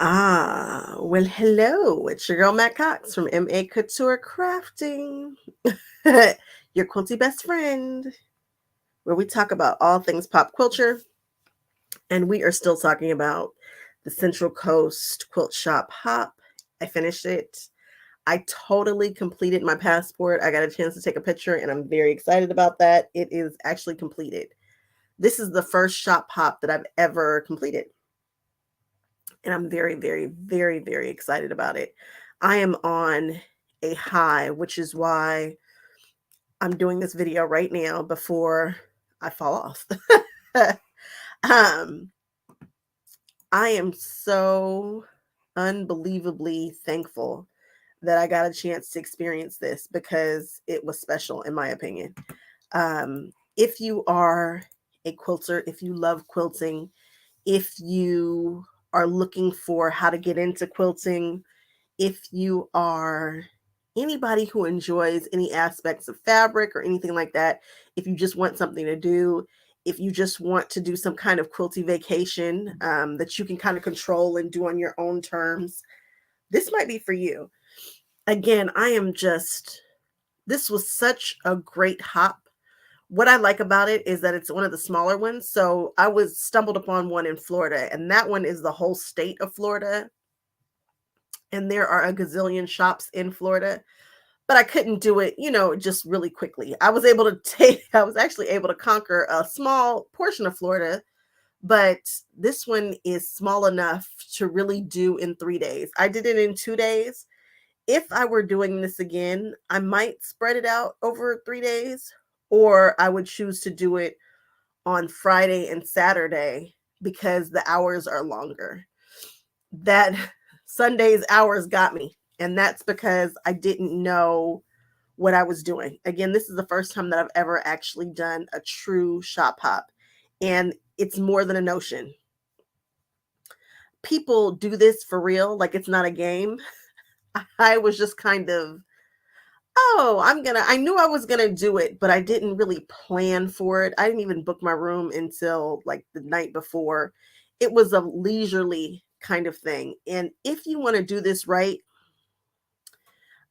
Well, hello. It's your girl Matt Cox from MA Couture Crafting, your quilty best friend, where we talk about all things pop culture. And we are still talking about the Central Coast Quilt Shop Hop. I finished it. I totally completed my passport. I got a chance to take a picture, and I'm very excited about that. It is actually completed. This is the first shop hop that I've ever completed. And I'm very, very, very, very excited about it. I am on a high, which is why I'm doing this video right now before I fall off. um, I am so unbelievably thankful that I got a chance to experience this because it was special, in my opinion. If you are a quilter, if you love quilting, if you are looking for how to get into quilting, if you are anybody who enjoys any aspects of fabric or anything like that, if you just want something to do, if you just want to do some kind of quilty vacation that you can kind of control and do on your own terms, this might be for you. Again, this was such a great hop. What I like about it is that it's one of the smaller ones. So I was stumbled upon one in Florida, and that one is the whole state of Florida. And there are a gazillion shops in Florida, but I couldn't do it, just really quickly. I was actually able to conquer a small portion of Florida, but this one is small enough to really do in 3 days. I did it in 2 days. If I were doing this again, I might spread it out over 3 days, or I would choose to do it on Friday and Saturday because the hours are longer. That Sunday's hours got me, and that's because I didn't know what I was doing. Again, this is the first time that I've ever actually done a true shop hop, and it's more than a notion. People do this for real, like it's not a game. I was just kind of, oh, I knew I was gonna do it, but I didn't really plan for it. I didn't even book my room until like the night before. It was a leisurely kind of thing. And if you want to do this right,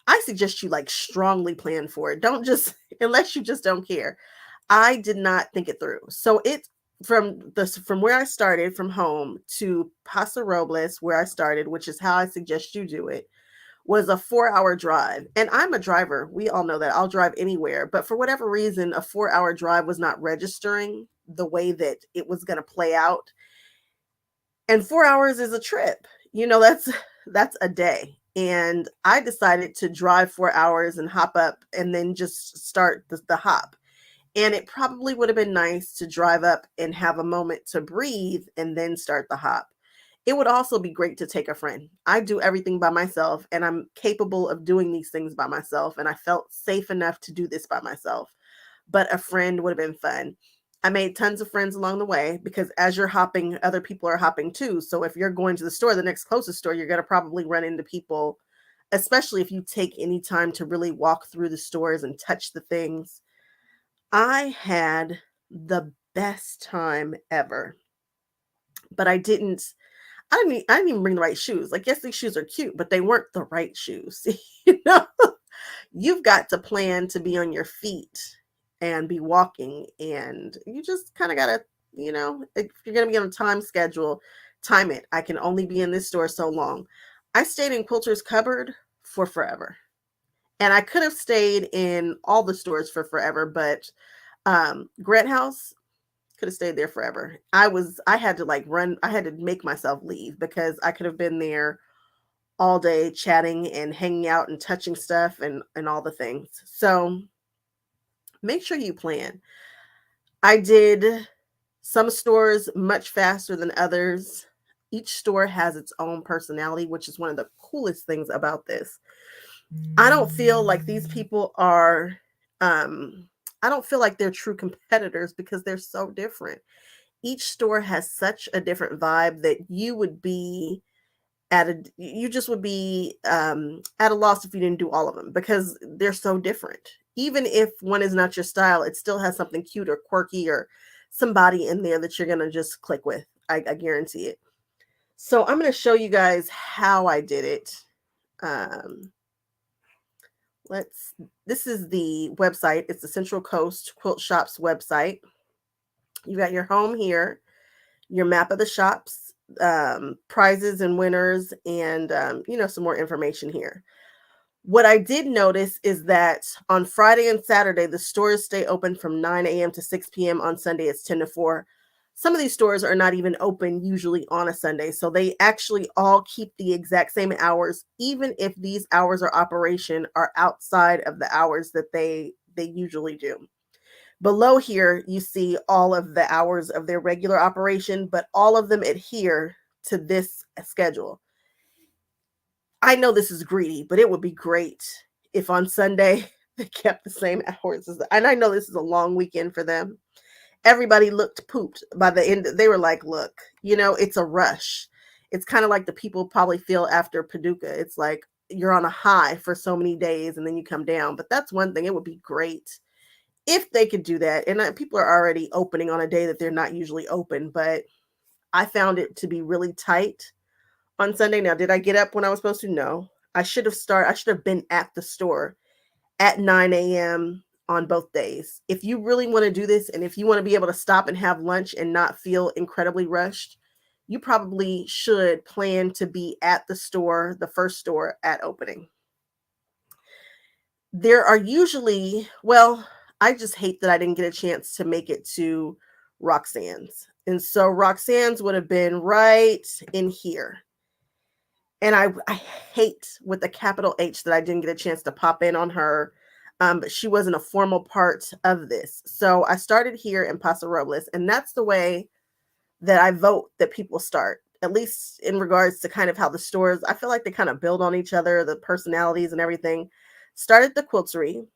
I suggest you like strongly plan for it. Don't just, unless you just don't care. I did not think it through. So it from where I started from home to Paso Robles, where I started, which is how I suggest you do it, was a 4 hour drive. And I'm a driver. We all know that I'll drive anywhere. But for whatever reason, a 4 hour drive was not registering the way that it was going to play out. And 4 hours is a trip. That's a day. And I decided to drive 4 hours and hop up and then just start the hop. And it probably would have been nice to drive up and have a moment to breathe and then start the hop. It would also be great to take a friend. I do everything by myself, and I'm capable of doing these things by myself. And I felt safe enough to do this by myself. But a friend would have been fun. I made tons of friends along the way because as you're hopping, other people are hopping too. So if you're going to the store, the next closest store, you're going to probably run into people, especially if you take any time to really walk through the stores and touch the things. I had the best time ever, but I didn't even bring the right shoes. Like, yes, these shoes are cute, but they weren't the right shoes. you know, you've got to plan to be on your feet and be walking, and you just kind of gotta, if you're gonna be on a time schedule, time it. I can only be in this store so long. I stayed in Quilter's Cupboard for forever, and I could have stayed in all the stores for forever, but Grant House could have stayed there forever. I had to like run, I had to make myself leave because I could have been there all day chatting and hanging out and touching stuff and all the things. So make sure you plan. I did some stores much faster than others. Each store has its own personality, which is one of the coolest things about this. I don't feel like these people are I don't feel like they're true competitors because they're so different. Each store has such a different vibe that you just would be at a loss if you didn't do all of them because they're so different. Even if one is not your style, it still has something cute or quirky or somebody in there that you're gonna just click with. I guarantee it. So I'm going to show you guys how I did it. Um, let's. This is the website. It's the Central Coast Quilt Shops website. You got your home here, your map of the shops, prizes and winners, and some more information here. What I did notice is that on Friday and Saturday, the stores stay open from 9 a.m. to 6 p.m. On Sunday, it's 10 to 4. Some of these stores are not even open usually on a Sunday. So they actually all keep the exact same hours, even if these hours of operation are outside of the hours that they usually do. Below here, you see all of the hours of their regular operation, but all of them adhere to this schedule. I know this is greedy, but it would be great if on Sunday they kept the same hours and I know this is a long weekend for them. Everybody looked pooped by the end. They were like, look, it's a rush. It's kind of like the people probably feel after Paducah. It's like you're on a high for so many days and then you come down. But that's one thing. It would be great if they could do that. And people are already opening on a day that they're not usually open. But I found it to be really tight on Sunday. Now, did I get up when I was supposed to? No. I should have been at the store at 9 a.m. on both days. If you really want to do this and if you want to be able to stop and have lunch and not feel incredibly rushed, you probably should plan to be at the store, the first store at opening. There are usually, well, I just hate that I didn't get a chance to make it to Roxanne's. And so Roxanne's would have been right in here. And I hate with a capital H that I didn't get a chance to pop in on her. But she wasn't a formal part of this. So I started here in Paso Robles, and that's the way that I vote that people start, at least in regards to kind of how the stores, I feel like they kind of build on each other, the personalities and everything. Started the Quiltery.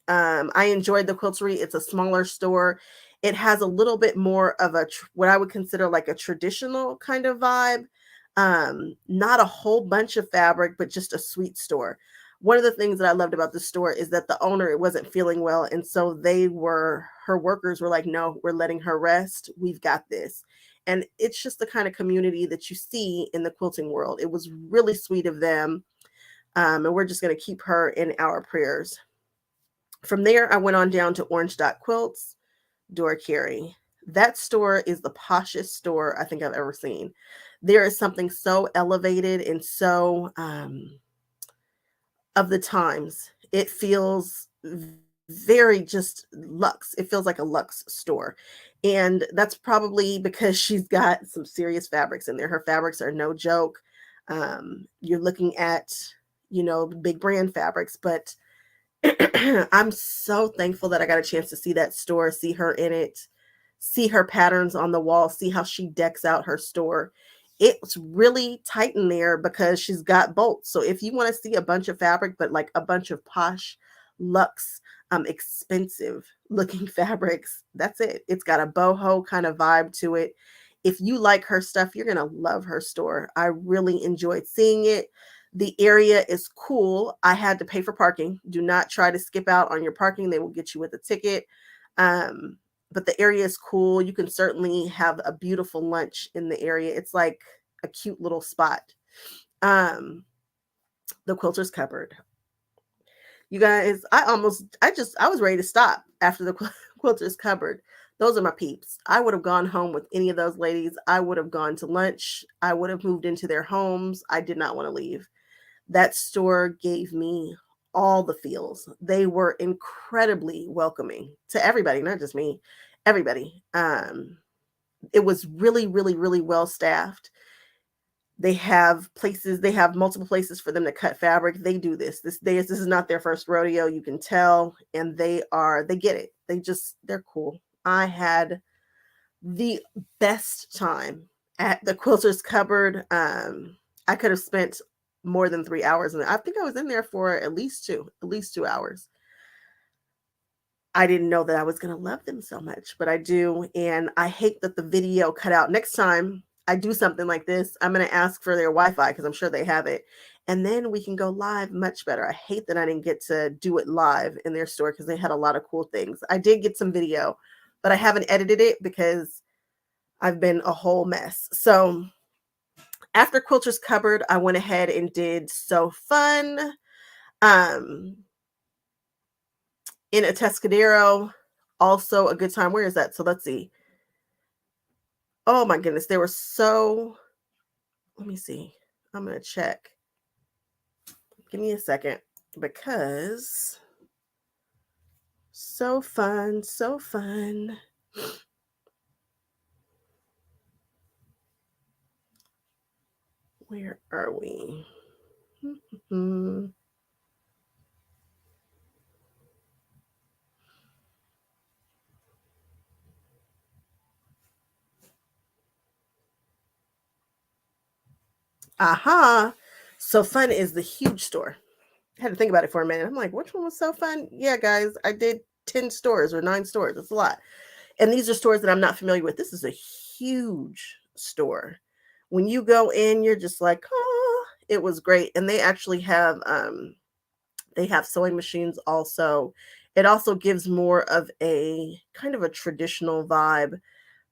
I enjoyed the Quiltery. It's a smaller store. It has a little bit more of what I would consider like a traditional kind of vibe. Not a whole bunch of fabric, but just a sweet store. One of the things that I loved about the store is that the owner wasn't feeling well. And so her workers were like, no, we're letting her rest. We've got this. And it's just the kind of community that you see in the quilting world. It was really sweet of them. And we're just going to keep her in our prayers. From there, I went on down to Orange Dot Quilts, Dora Carey. That store is the poshest store I think I've ever seen. There is something so elevated and so of the times. It feels very just luxe. It feels like a luxe store. And that's probably because she's got some serious fabrics in there. Her fabrics are no joke. You're looking at, big brand fabrics, but I'm so thankful that I got a chance to see that store, see her in it, see her patterns on the wall, see how she decks out her store. It's really tight in there because she's got bolts. So if you want to see a bunch of fabric, but like a bunch of posh, luxe, expensive looking fabrics, that's it. It's got a boho kind of vibe to it. If you like her stuff, you're going to love her store. I really enjoyed seeing it. The area is cool. I had to pay for parking. Do not try to skip out on your parking. They will get you with a ticket. But the area is cool. You can certainly have a beautiful lunch in the area. It's like a cute little spot. The Quilter's Cupboard. You guys, I was ready to stop after the Quilter's Cupboard. Those are my peeps. I would have gone home with any of those ladies. I would have gone to lunch. I would have moved into their homes. I did not want to leave. That store gave me all the feels. They were incredibly welcoming to everybody, not just me, everybody. It was really, really, really well staffed. They have multiple places for them to cut fabric. They do this. This is not their first rodeo, you can tell, and they get it. They're cool. I had the best time at the Quilter's Cupboard. I could have spent more than 3 hours in there. I think I was in there for at least 2 hours. I didn't know that I was going to love them so much, but I do. And I hate that the video cut out. Next time I do something like this, I'm going to ask for their Wi-Fi because I'm sure they have it. And then we can go live much better. I hate that I didn't get to do it live in their store because they had a lot of cool things. I did get some video, but I haven't edited it because I've been a whole mess. So After Quilter's Cupboard, I went ahead and did So Fun. Um, in a Atascadero, also a good time. Where is that? So let's see. Oh my goodness, they were so. Let me see. I'm gonna check. Give me a second because so fun, so fun. Where are we? Mhm. Aha. So Fun is the huge store. I had to think about it for a minute. I'm like, which one was So Fun? Yeah, guys, I did 10 stores or 9 stores. It's a lot. And these are stores that I'm not familiar with. This is a huge store. When you go in, you're just like, oh, it was great. And they have sewing machines also. It also gives more of a kind of a traditional vibe,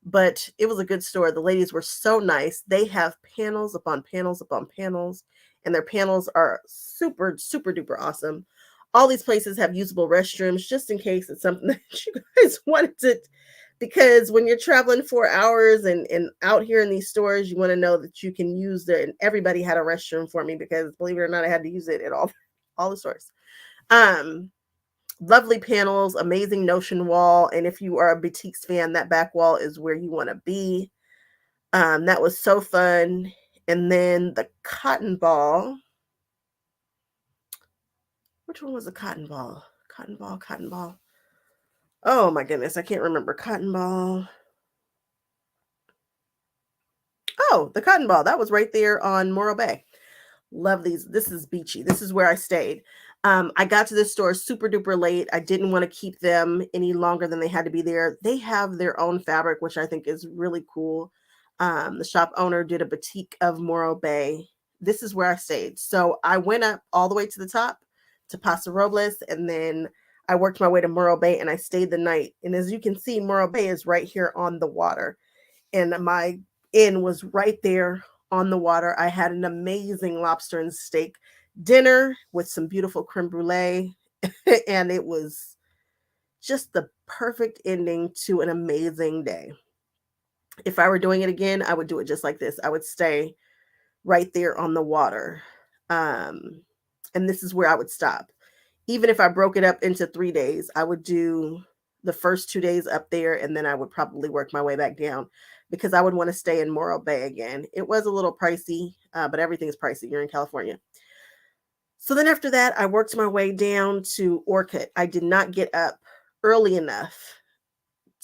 but it was a good store. The ladies were so nice. They have panels upon panels upon panels, and their panels are super, super duper awesome. All these places have usable restrooms just in case it's something that you guys wanted to, because when you're traveling 4 hours and out here in these stores, you want to know that you can use the, and everybody had a restroom for me because believe it or not, I had to use it at all the stores. Um, Lovely panels, amazing notion wall, and if you are a boutiques fan, that back wall is where you want to be. That was so fun. And then the cotton ball. Which one was the cotton ball? Cotton ball, cotton ball. Oh my goodness, I can't remember. Cotton ball. Oh, the cotton ball. That was right there on Morro Bay. Love these. This is beachy. This is where I stayed. I got to this store super duper late. I didn't want to keep them any longer than they had to be there. They have their own fabric, which I think is really cool. The shop owner did a boutique of Morro Bay. This is where I stayed. So I went up all the way to the top to Paso Robles, and then I worked my way to Morro Bay and I stayed the night. And as you can see, Morro Bay is right here on the water, and my inn was right there on the water. I had an amazing lobster and steak dinner with some beautiful creme brulee, and it was just the perfect ending to an amazing day. If I were doing it again, I would do it just like this. I would stay right there on the water. Um, and this is where I would stop. Even if I broke it up into 3 days, I would do the first 2 days up there, and then I would probably work my way back down because I would want to stay in Morro Bay again. It was a little pricey, but everything's pricey. You're in California. So then after that, I worked my way down to Orchid. I did not get up early enough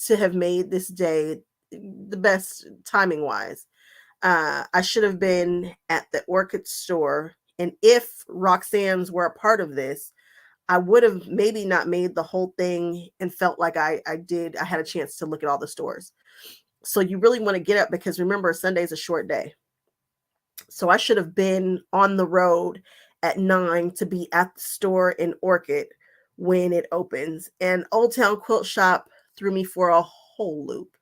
to have made this day the best timing wise. I should have been at the Orchid store. And if Roxanne's were a part of this, I would have maybe not made the whole thing and felt like I had a chance to look at all the stores. So you really want to get up because remember, Sunday's a short day. So I should have been on the road at 9 to be at the store in Orchid when it opens. And Old Town Quilt Shop threw me for a whole loop.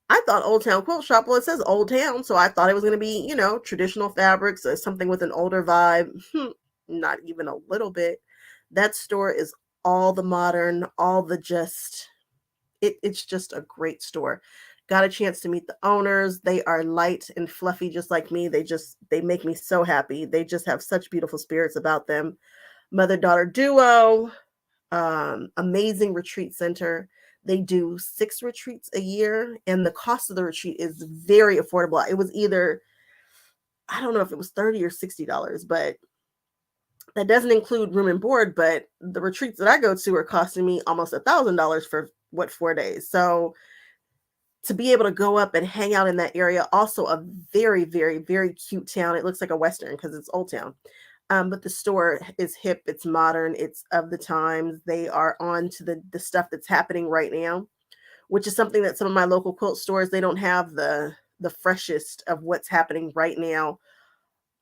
I thought Old Town Quilt Shop, well, it says Old Town, so I thought it was going to be, traditional fabrics or something with an older vibe. Not even a little bit. That store is all the modern, all the just, it's just a great store. Got a chance to meet the owners. They are light and fluffy, just like me. They make me so happy. They just have such beautiful spirits about them. Mother daughter duo, amazing retreat center. They do 6 retreats a year, and the cost of the retreat is very affordable. It was either, I don't know if it was $30 or $60, but that doesn't include room and board. But the retreats that I go to are costing me almost $1,000 for 4 days. So to be able to go up and hang out in that area, also a very, very, very cute town. It looks like a Western because it's Old Town. But the store is hip, it's modern, it's of the times. They are on to the stuff that's happening right now, which is something that some of my local quilt stores, they don't have the freshest of what's happening right now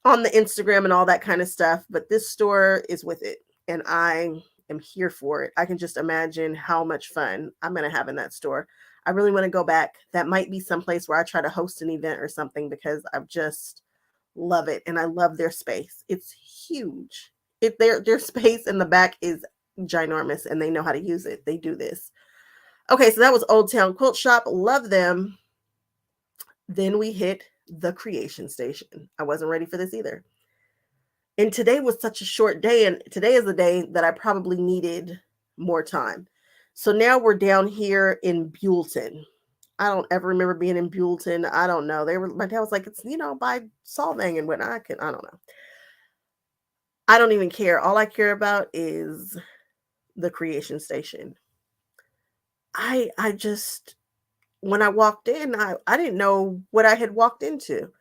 on the Instagram and all that kind of stuff. But this store is with it, and I am here for it. I can just imagine how much fun I'm going to have in that store. I really want to go back. That might be someplace where I try to host an event or something because I've just Love it. And I love their space. It's huge. Their space in the back is ginormous and they know how to use it. They do this. Okay, so that was Old Town Quilt Shop. Love them. Then we hit the Creation Station. I wasn't ready for this either. And today was such a short day, and today is the day that I probably needed more time. So now we're down here in Buellton. I don't ever remember being in Buellton. I don't know. My dad was like, it's by Solvang and whatnot. I don't know. I don't even care. All I care about is the Creation Station. I just when I walked in, I didn't know what I had walked into.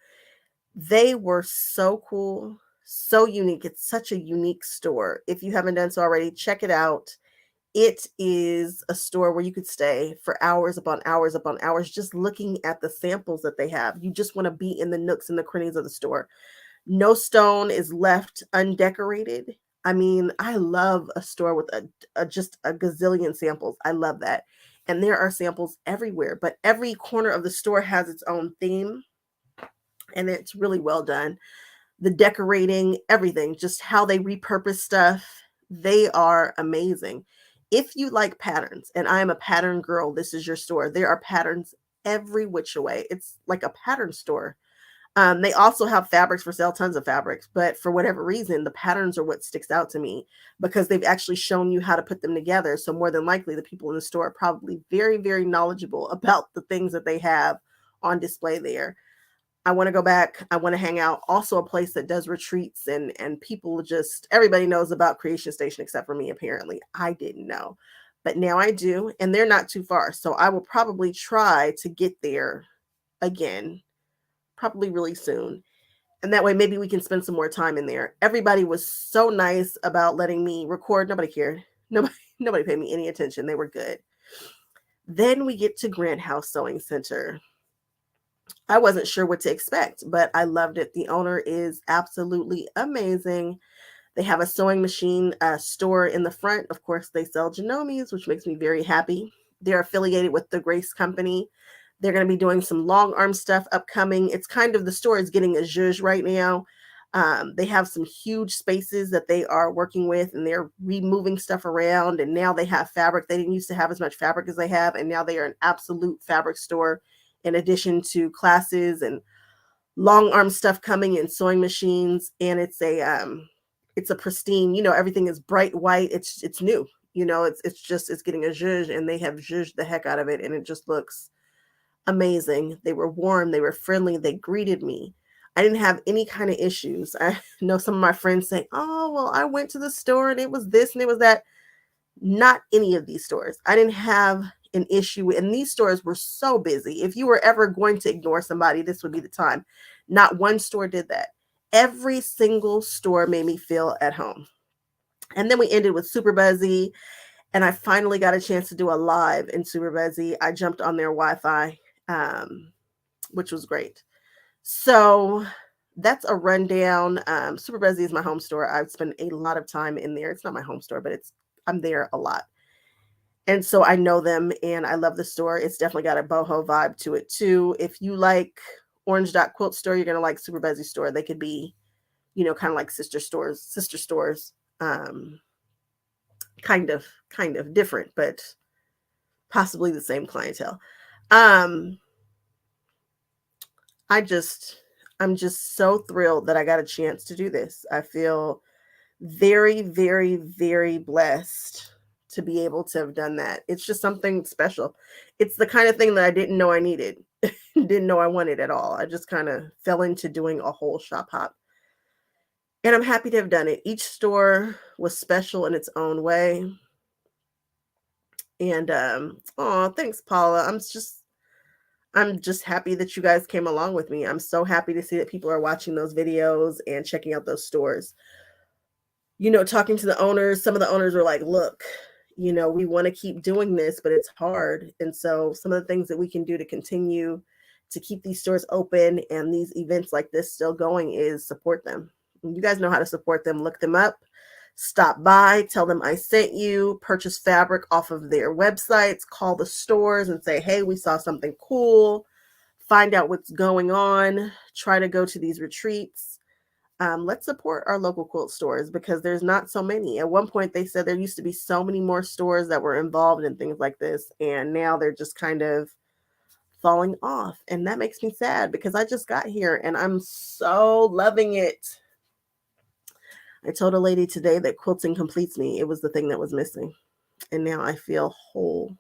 They were so cool, so unique. It's such a unique store. If you haven't done so already, check it out. It is a store where you could stay for hours upon hours upon hours just looking at the samples that they have. You just want to be in the nooks and the crannies of the store. No stone is left undecorated. I mean, I love a store with just a gazillion samples. I love that. And there are samples everywhere, but every corner of the store has its own theme, and it's really well done. The decorating, everything, just how they repurpose stuff, they are amazing. If you like patterns, and I am a pattern girl, this is your store. There are patterns every which way. It's like a pattern store. They also have fabrics for sale, tons of fabrics, but for whatever reason, the patterns are what sticks out to me because they've actually shown you how to put them together. So more than likely, the people in the store are probably very, very knowledgeable about the things that they have on display there. I want to go back. I want to hang out. Also a place that does retreats and people everybody knows about Creation Station except for me, apparently. I didn't know, but now I do, and they're not too far. So I will probably try to get there again, probably really soon. And that way maybe we can spend some more time in there. Everybody was so nice about letting me record. Nobody cared. Nobody paid me any attention. They were good. Then we get to Grant House Sewing Center. I wasn't sure what to expect, but I loved it. The owner is absolutely amazing. They have a sewing machine store in the front. Of course, they sell Genomes, which makes me very happy. They're affiliated with the Grace Company. They're going to be doing some long arm stuff upcoming. It's kind of, the store is getting a zhuzh right now. They have some huge spaces that they are working with, and they're removing stuff around. And now they have fabric. They didn't used to have as much fabric as they have, and now they are an absolute fabric store. In addition to classes and long arm stuff coming in sewing machines, and it's a pristine. Everything is bright white. It's new. It's getting a zhuzh, and they have zhuzhed the heck out of it, and it just looks amazing. They were warm. They were friendly. They greeted me. I didn't have any kind of issues. I know some of my friends say, "Oh, well, I went to the store and it was this and it was that." Not any of these stores. I didn't have an issue, and these stores were so busy. If you were ever going to ignore somebody, this would be the time. Not one store did that. Every single store made me feel at home. And then we ended with Super Buzzy, and I finally got a chance to do a live in Super Buzzy. I jumped on their Wi-Fi, which was great. So that's a rundown. Super Buzzy is my home store. I've spent a lot of time in there. It's not my home store, but I'm there a lot. And so I know them and I love the store. It's definitely got a boho vibe to it too. If you like Orange Dot Quilt Store, you're going to like Super Buzzy Store. They could be, kind of like sister stores. Kind of different, but possibly the same clientele. I'm just so thrilled that I got a chance to do this. I feel very, very, very blessed to be able to have done that. It's just something special. It's the kind of thing that I didn't know I needed, didn't know I wanted at all. I just kind of fell into doing a whole shop hop. And I'm happy to have done it. Each store was special in its own way. And thanks, Paula. I'm just happy that you guys came along with me. I'm so happy to see that people are watching those videos and checking out those stores. Talking to the owners, some of the owners were like, look, we want to keep doing this, but it's hard. And so some of the things that we can do to continue to keep these stores open and these events like this still going is support them. You guys know how to support them. Look them up, stop by, tell them I sent you, purchase fabric off of their websites, call the stores and say, hey, we saw something cool. find out what's going on, try to go to these retreats. Let's support our local quilt stores because there's not so many. At one point, they said there used to be so many more stores that were involved in things like this, and now they're just kind of falling off. And that makes me sad because I just got here and I'm so loving it. I told a lady today that quilting completes me. It was the thing that was missing. And now I feel whole.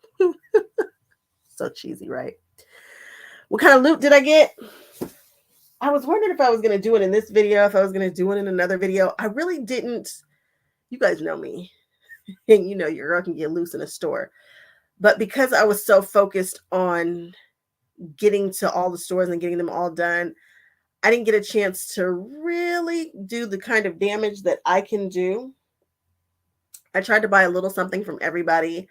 So cheesy, right? What kind of loot did I get? I was wondering if I was going to do it in this video, if I was going to do it in another video. I really didn't. You guys know me. And you know your girl can get loose in a store. But because I was so focused on getting to all the stores and getting them all done, I didn't get a chance to really do the kind of damage that I can do. I tried to buy a little something from everybody.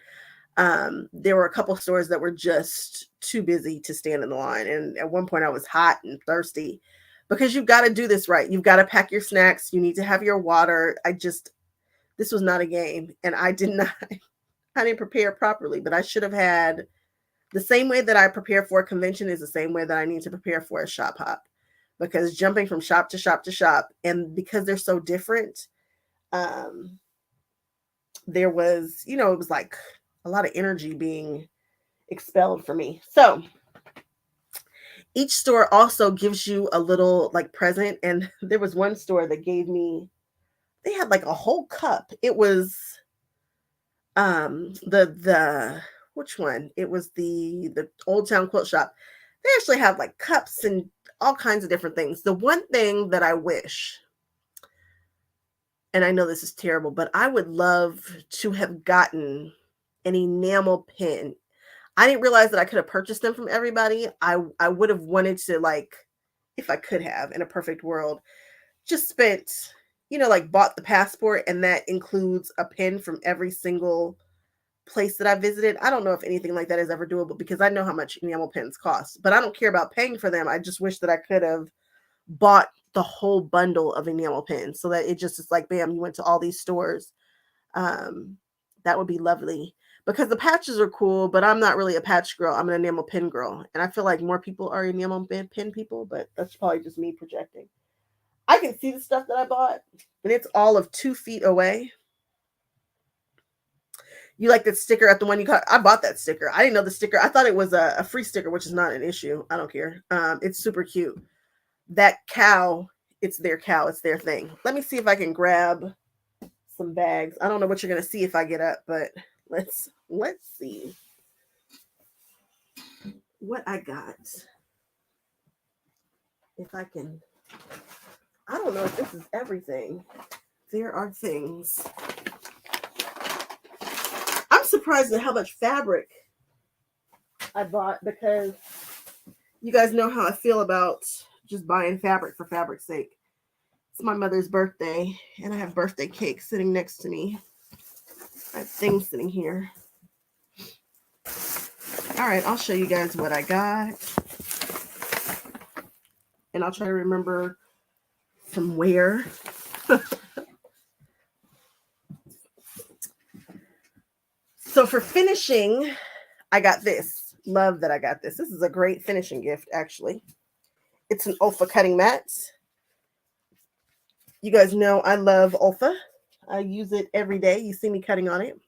There were a couple stores that were just too busy to stand in the line. And at one point I was hot and thirsty because you've got to do this right. You've got to pack your snacks. You need to have your water. This was not a game. And I didn't prepare properly, but I should have had the same way that I prepare for a convention is the same way that I need to prepare for a shop hop, because jumping from shop to shop to shop, and because they're so different, there was, it was like a lot of energy being expelled for me. So each store also gives you a little like present. And there was one store that they had like a whole cup. It was which one? It was the Old Town Quilt Shop. They actually have like cups and all kinds of different things. The one thing that I wish, and I know this is terrible, but I would love to have gotten an enamel pin. I didn't realize that I could have purchased them from everybody. I would have wanted to, like, if I could have in a perfect world, just spent, like bought the passport, and that includes a pin from every single place that I visited. I don't know if anything like that is ever doable because I know how much enamel pins cost, but I don't care about paying for them. I just wish that I could have bought the whole bundle of enamel pins so that it just is like, bam, you went to all these stores. That would be lovely because the patches are cool, but I'm not really a patch girl. I'm an enamel pin girl. And I feel like more people are enamel pin people, but that's probably just me projecting. I can see the stuff that I bought, and it's all of 2 feet away. You like that sticker at the one you got? I bought that sticker. I didn't know the sticker. I thought it was a free sticker, which is not an issue. I don't care. It's super cute. That cow, it's their cow. It's their thing. Let me see if I can grab some bags. I don't know what you're going to see if I get up, but let's see what I got. If I can, I don't know if this is everything. There are things. I'm surprised at how much fabric I bought because you guys know how I feel about just buying fabric for fabric's sake. It's my mother's birthday, and I have birthday cake sitting next to me. I have things sitting here. All right, I'll show you guys what I got. And I'll try to remember from where. So for finishing, I got this. Love that I got this. This is a great finishing gift, actually. It's an Olfa cutting mat. You guys know I love Olfa. I use it every day. You see me cutting on it.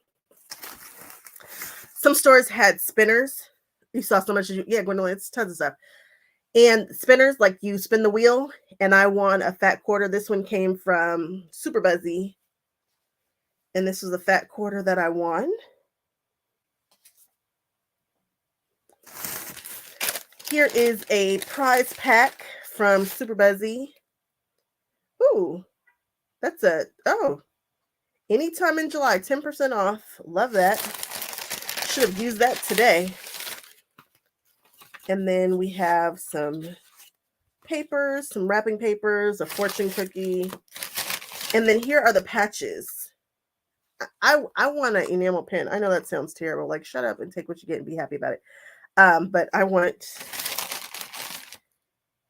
Some stores had spinners. You saw so much. Yeah, Gwendolyn, it's tons of stuff. And spinners, like you spin the wheel. And I won a fat quarter. This one came from Super Buzzy. And this was a fat quarter that I won. Here is a prize pack from Super Buzzy. Ooh, that's anytime in July, 10% off. Love that. Should have used that today. And then we have some papers, some wrapping papers, a fortune cookie. And then here are the patches. I want an enamel pin. I know that sounds terrible. Like, shut up and take what you get and be happy about it. But I want,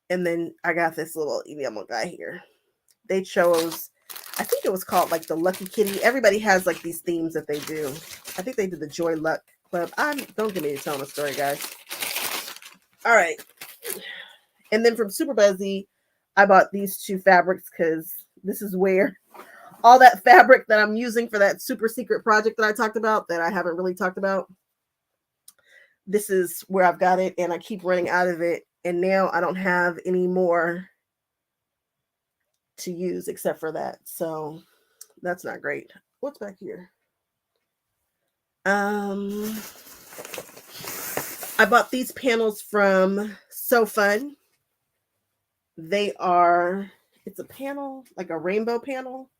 and then I got this little enamel guy here. They chose, I think it was called like the Lucky Kitty. Everybody has like these themes that they do. I think they did the Joy Luck Club. Don't get me to tell them a story, guys. All right. And then from Super Buzzy, I bought these two fabrics because this is where all that fabric that I'm using for that super secret project that I talked about that I haven't really talked about. This is where I've got it, and I keep running out of it. And now I don't have any more to use except for that. So that's not great. What's back here? I bought these panels from So Fun. They are, it's a panel, like a rainbow panel.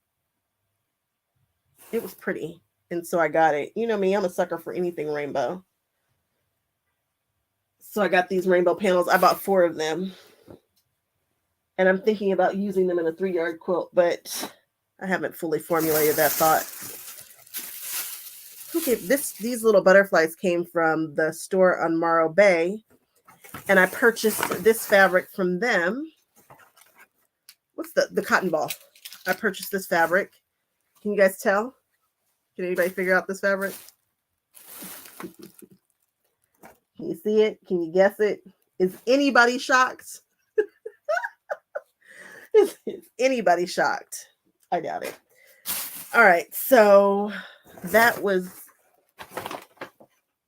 It was pretty. And so I got it. You know me, I'm a sucker for anything rainbow. So I got these rainbow panels. I bought 4 of them. And I'm thinking about using them in a 3-yard quilt, but I haven't fully formulated that thought. Okay, these little butterflies came from the store on Morro Bay, and I purchased this fabric from them. What's the cotton ball? I purchased this fabric. Can you guys tell? Can anybody figure out this fabric? Can you see it? Can you guess it? Is anybody shocked? Is anybody shocked? I doubt it. All right, so that was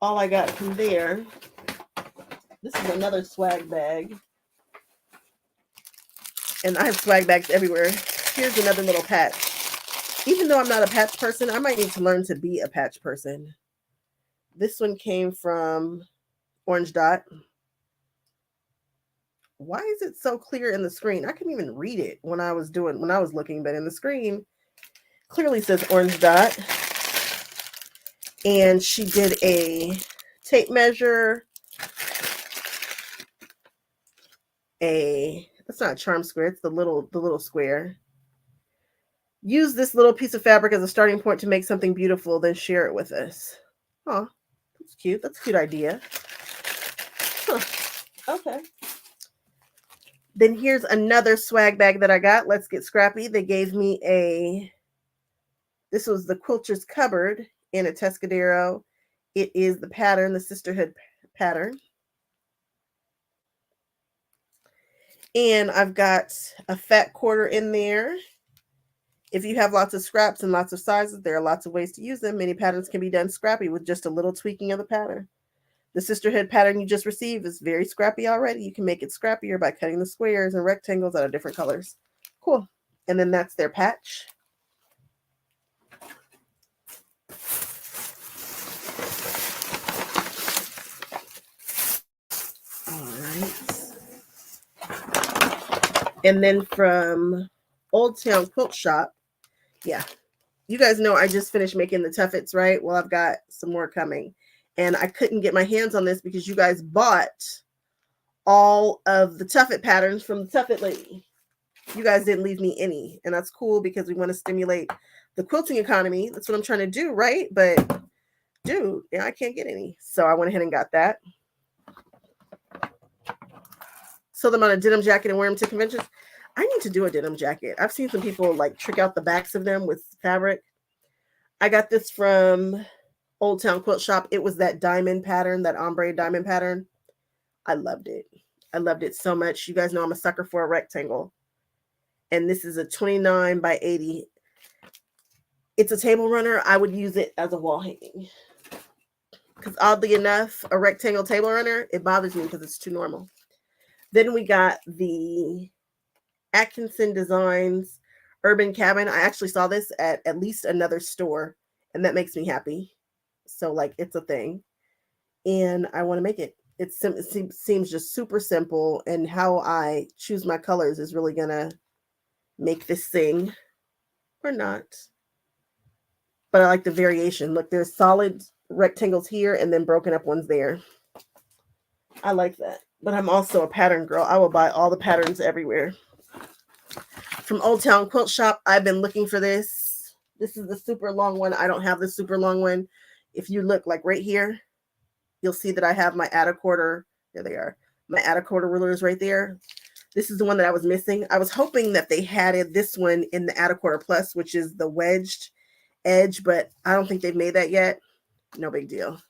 all I got from there. This is another swag bag. And I have swag bags everywhere. Here's another little patch. Even though I'm not a patch person, I might need to learn to be a patch person. This one came from Orange Dot. Why is it so clear in the screen? I couldn't even read it when I was looking, but in the screen clearly says Orange Dot. And she did a tape measure, that's not a charm square, it's the little square. Use this little piece of fabric as a starting point to make something beautiful, then share it with us. Oh, that's cute. That's a cute idea. Huh. Okay. Then here's another swag bag that I got. Let's get scrappy. They gave me this was the Quilter's Cupboard in a Tescadero. It is the pattern, the Sisterhood pattern. And I've got a fat quarter in there. If you have lots of scraps and lots of sizes, there are lots of ways to use them. Many patterns can be done scrappy with just a little tweaking of the pattern. The Sisterhood pattern you just received is very scrappy already. You can make it scrappier by cutting the squares and rectangles out of different colors. Cool. And then that's their patch. All right. And then from Old Town Quilt Shop, yeah, you guys know I just finished making the tuffets, right? Well, I've got some more coming. And I couldn't get my hands on this because you guys bought all of the tuffet patterns from the Tuffet Lady. You guys didn't leave me any. And that's cool because we want to stimulate the quilting economy. That's what I'm trying to do, right? But, dude, yeah, I can't get any. So I went ahead and got that. Sew them on a denim jacket and wear them to conventions. I need to do a denim jacket. I've seen some people like trick out the backs of them with fabric. I got this from Old Town Quilt Shop. It was that diamond pattern, that ombre diamond pattern. I loved it. I loved it so much. You guys know I'm a sucker for a rectangle. And this is a 29 by 80. It's a table runner. I would use it as a wall hanging. Because oddly enough, a rectangle table runner, it bothers me because it's too normal. Then we got the Atkinson Designs Urban Cabin. I actually saw this at least another store, and that makes me happy. So, like, it's a thing. And I want to make it. It seems just super simple, and how I choose my colors is really going to make this thing or not. But I like the variation. Look, there's solid rectangles here and then broken up ones there. I like that. But I'm also a pattern girl. I will buy all the patterns everywhere. From Old Town Quilt Shop, I've been looking for this. This is the super long one. I don't have the super long one. If you look like right here, you'll see that I have my add a quarter. There they are. My add a quarter rulers right there. This is the one that I was missing. I was hoping that they had this one in the add a quarter plus, which is the wedged edge, but I don't think they've made that yet. No big deal.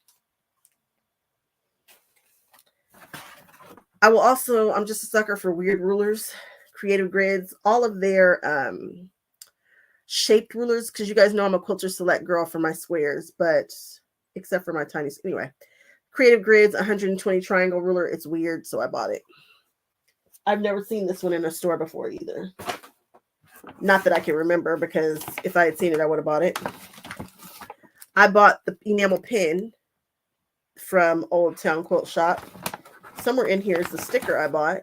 I'm just a sucker for weird rulers, creative grids, all of their shaped rulers, because you guys know I'm a Quilter Select girl for my squares, but except for my tiny, anyway. Creative Grids 120 triangle ruler. It's weird, so I bought it. I've never seen this one in a store before either. Not that I can remember, because if I had seen it, I would have bought it. I bought the enamel pin from Old Town Quilt Shop. Somewhere in here is the sticker I bought.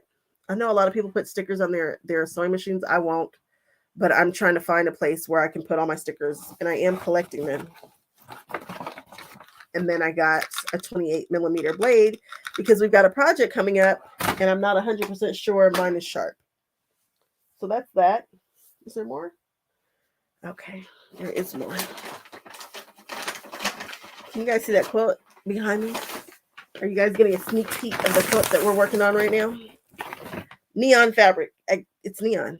I know a lot of people put stickers on their sewing machines. I won't, but I'm trying to find a place where I can put all my stickers, and I am collecting them. And then I got a 28 millimeter blade because we've got a project coming up, and I'm not 100% sure mine is sharp. So that's that. Is there more? Okay, there is more. Can you guys see that quilt behind me? Are you guys getting a sneak peek of the quilt that we're working on right now? Neon fabric. It's neon.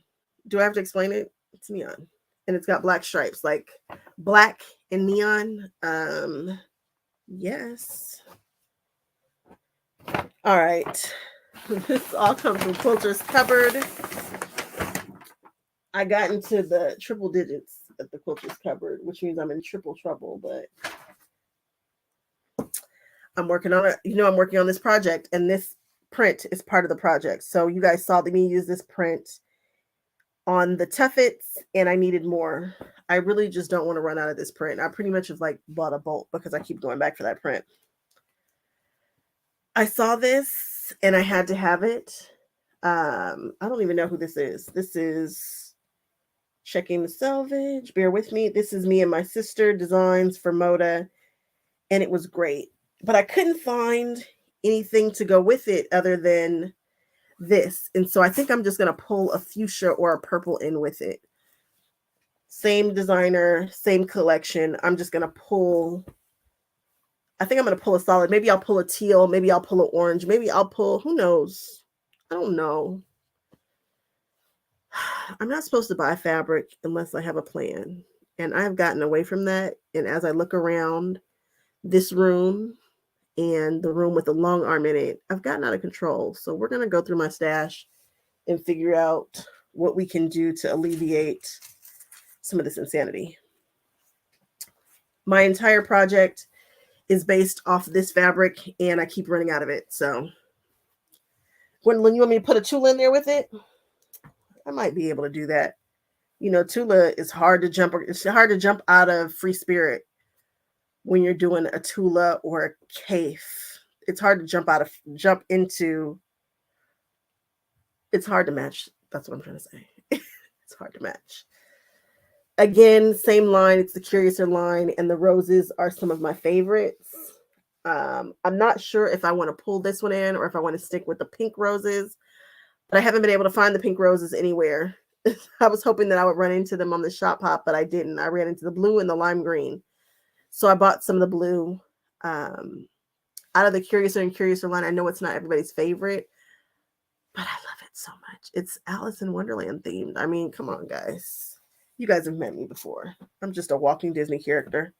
Do I have to explain it? It's neon. And it's got black stripes, like black and neon. Yes. All right. This all comes from Quilter's Cupboard. I got into the triple digits at the Quilter's Cupboard, which means I'm in triple trouble, but I'm working on it. I'm working on this project, and this print is part of the project. So you guys saw me use this print on the tuffets, and I needed more. I really just don't want to run out of this print. I pretty much have bought a bolt because I keep going back for that print. I saw this and I had to have it. I don't even know who this is. This is Checking the Selvage. Bear with me. This is me and my sister designs for Moda, and it was great. But I couldn't find anything to go with it other than this. And so I think I'm just going to pull a fuchsia or a purple in with it. Same designer, same collection. I'm just going to pull, I think I'm going to pull a solid. Maybe I'll pull a teal. Maybe I'll pull an orange. Maybe I'll pull, who knows? I don't know. I'm not supposed to buy fabric unless I have a plan. And I've gotten away from that. And as I look around this room and the room with the long arm in it, I've gotten out of control. So we're going to go through my stash and figure out what we can do to alleviate some of this insanity. My entire project is based off this fabric, and I keep running out of it. So Gwendolyn, you want me to put a tulle in there with it? I might be able to do that. Tulle is hard to jump. It's hard to jump out of Free Spirit when you're doing a tulle or a caif. It's hard to jump into. It's hard to match. That's what I'm trying to say. It's hard to match. Again, same line. It's the Curiouser line, and the roses are some of my favorites. I'm not sure if I want to pull this one in or if I want to stick with the pink roses, but I haven't been able to find the pink roses anywhere. I was hoping that I would run into them on the shop hop, but I didn't. I ran into the blue and the lime green. So I bought some of the blue out of the Curiouser and Curiouser line. I know it's not everybody's favorite, but I love it so much. It's Alice in Wonderland themed. I mean, come on, guys. You guys have met me before. I'm just a walking Disney character.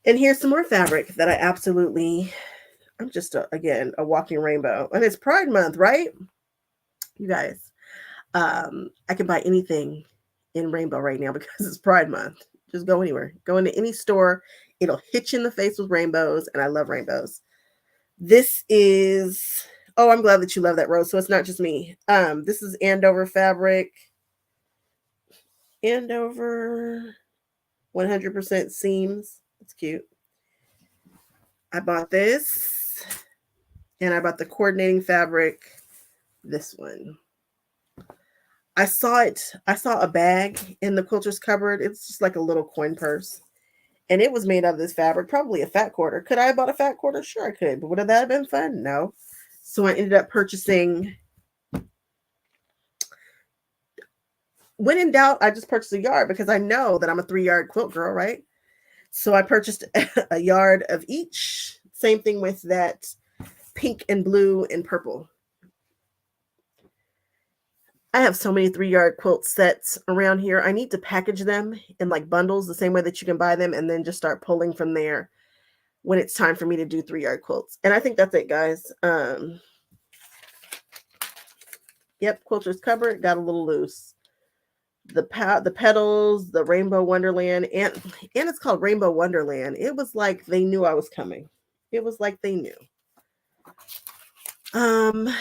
And here's some more fabric that I'm just, again, a walking rainbow. And it's Pride Month, right? You guys, I can buy anything in rainbow right now because it's Pride Month. Just go anywhere. Go into any store. It'll hit you in the face with rainbows, and I love rainbows. This is, oh, I'm glad that you love that rose. So it's not just me. This is Andover fabric. Andover 100% seams. It's cute. I bought this, and I bought the coordinating fabric, this one. I saw a bag in the Quilter's Cupboard. It's just like a little coin purse, and it was made out of this fabric, probably a fat quarter. Could I have bought a fat quarter? Sure I could, but would that have been fun? No. So I ended up purchasing, when in doubt, I just purchased a yard because I know that I'm a 3-yard quilt girl, right? So I purchased a yard of each. Same thing with that pink and blue and purple. I have so many 3-yard quilt sets around here. I need to package them in like bundles the same way that you can buy them and then just start pulling from there. when it's time for me to do 3-yard quilts. And I think that's it, guys. Yep, quilter's cupboard got a little loose. The petals, the Rainbow Wonderland, and it's called Rainbow Wonderland. It was like they knew I was coming. It was like they knew. And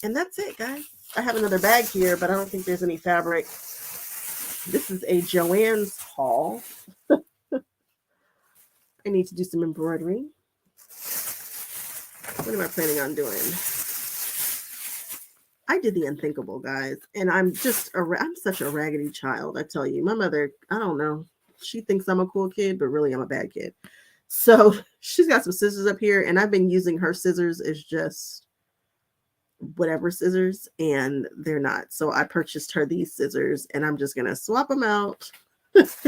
that's it, guys. I have another bag here, but I don't think there's any fabric. This is a Joann's haul. I need to do some embroidery. What am I planning on doing? I did the unthinkable, guys, and I'm such a raggedy child. I tell you, my mother, I don't know. She thinks I'm a cool kid, but really I'm a bad kid. So she's got some scissors up here, and I've been using her scissors as just whatever scissors, and they're not. So I purchased her these scissors, and I'm just going to swap them out because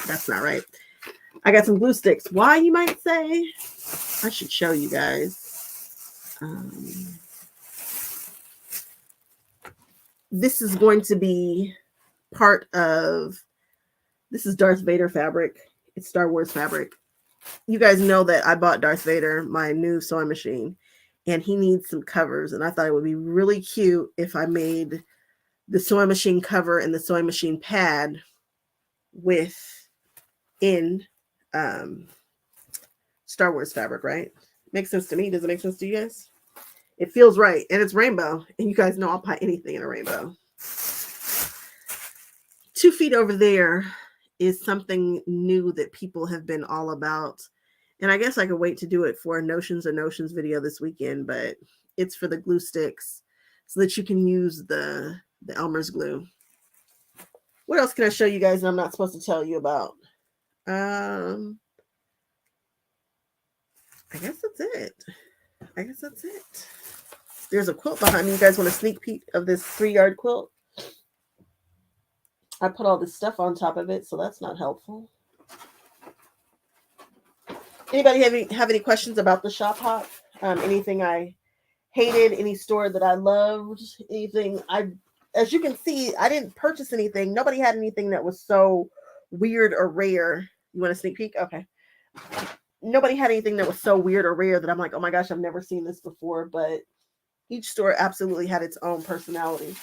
that's not right. I got some glue sticks. Why, you might say? I should show you guys. This is going to be part of, this is Darth Vader fabric. It's Star Wars fabric. You guys know that I bought Darth Vader my new sewing machine, and he needs some covers, and I thought it would be really cute if I made the sewing machine cover and the sewing machine pad within Star Wars fabric, right? Makes sense to me. Does it make sense to you guys? It feels right, and it's rainbow, and you guys know I'll buy anything in a rainbow. 2 feet over there is something new that people have been all about, and I guess I could wait to do it for a Notions or Notions video this weekend, but it's for the glue sticks so that you can use the Elmer's glue. What else can I show you guys that I'm not supposed to tell you about? I guess that's it. There's a quilt behind me. You guys want a sneak peek of this 3-yard quilt? I put all this stuff on top of it, so that's not helpful. Anybody have any questions about the shop hop? Anything I hated, any store that I loved, anything as you can see, I didn't purchase anything. Nobody had anything that was so weird or rare. You want a sneak peek? Okay. Nobody had anything that was so weird or rare that I'm like, oh my gosh, I've never seen this before. But each store absolutely had its own personality.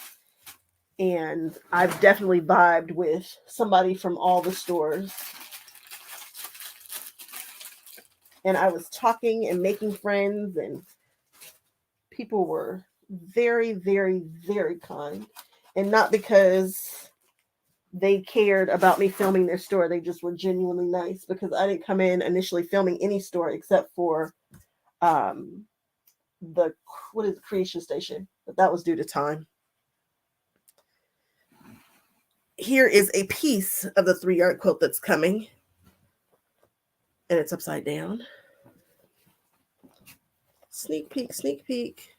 And I've definitely vibed with somebody from all the stores. And I was talking and making friends, and people were very, very, very kind. And not because they cared about me filming their store. They just were genuinely nice, because I didn't come in initially filming any store except for the creation station, but that was due to time. Here is a piece of the 3-yard quilt that's coming, and it's upside down. Sneak peek, sneak peek.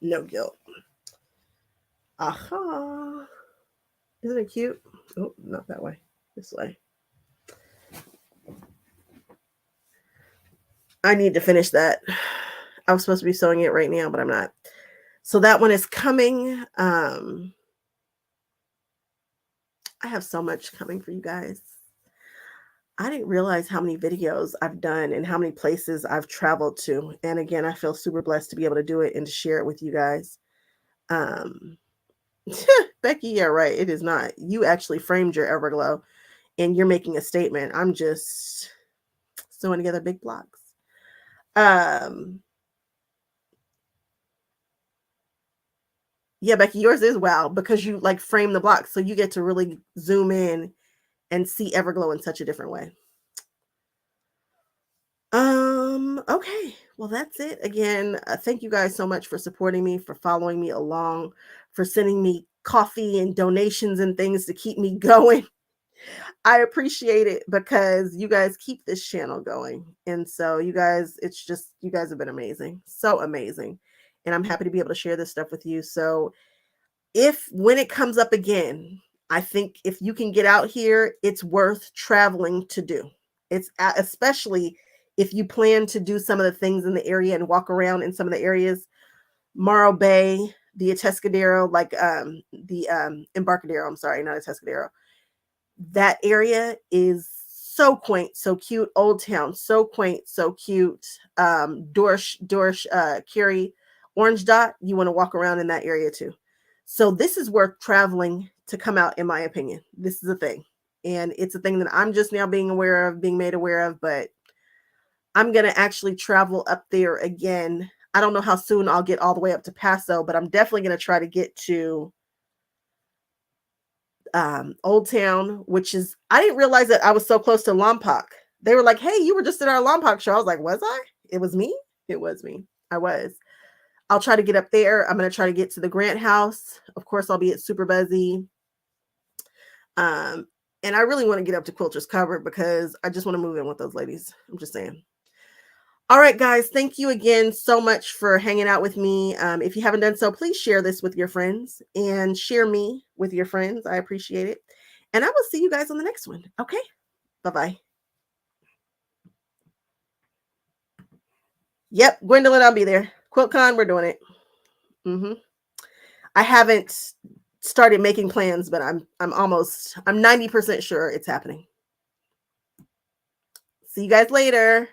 No guilt. Aha. Isn't it cute? Oh, not that way. This way. I need to finish that. I was supposed to be sewing it right now, but I'm not. So that one is coming. I have so much coming for you guys. I didn't realize how many videos I've done and how many places I've traveled to. And again, I feel super blessed to be able to do it and to share it with you guys. Becky, yeah, right. It is not. You actually framed your Everglow and you're making a statement. I'm just sewing together big blocks. Yeah, Becky, yours is wow, because you like frame the blocks, so you get to really zoom in and see Everglow in such a different way. Okay, well, that's it. Again, thank you guys so much for supporting me, for following me along, for sending me coffee and donations and things to keep me going. I appreciate it, because you guys keep this channel going. And so you guys, you guys have been amazing. So amazing. And I'm happy to be able to share this stuff with you. So when it comes up again, I think if you can get out here, it's worth traveling to do. It's especially if you plan to do some of the things in the area and walk around in some of the areas, Morro Bay, the Atascadero, like the Embarcadero, I'm sorry, not Atascadero. That area is so quaint, so cute. Old Town, so quaint, so cute. Curie, Orange Dot. You want to walk around in that area too. So this is worth traveling to come out, in my opinion. This is a thing, and it's a thing that I'm just now being made aware of. But I'm gonna actually travel up there again. I don't know how soon I'll get all the way up to Paso, but I'm definitely gonna try to get to Old Town, which is I didn't realize that I was so close to Lompoc. They were like, "Hey, you were just at our Lompoc show." I was like, "Was I?" It was me. It was me. I was. I'll try to get up there. I'm gonna try to get to the Grant House. Of course, I'll be at Super Buzzy. Um, and I really want to get up to Quilter's Cover because I just want to move in with those ladies. I'm just saying. All right, guys, thank you again so much for hanging out with me. If you haven't done so, please share this with your friends and share me with your friends. I appreciate it. And I will see you guys on the next one. Okay. Bye bye. Yep. Gwendolyn, I'll be there. QuiltCon, we're doing it. Hmm. I haven't started making plans, but I'm 90% sure it's happening. See you guys later.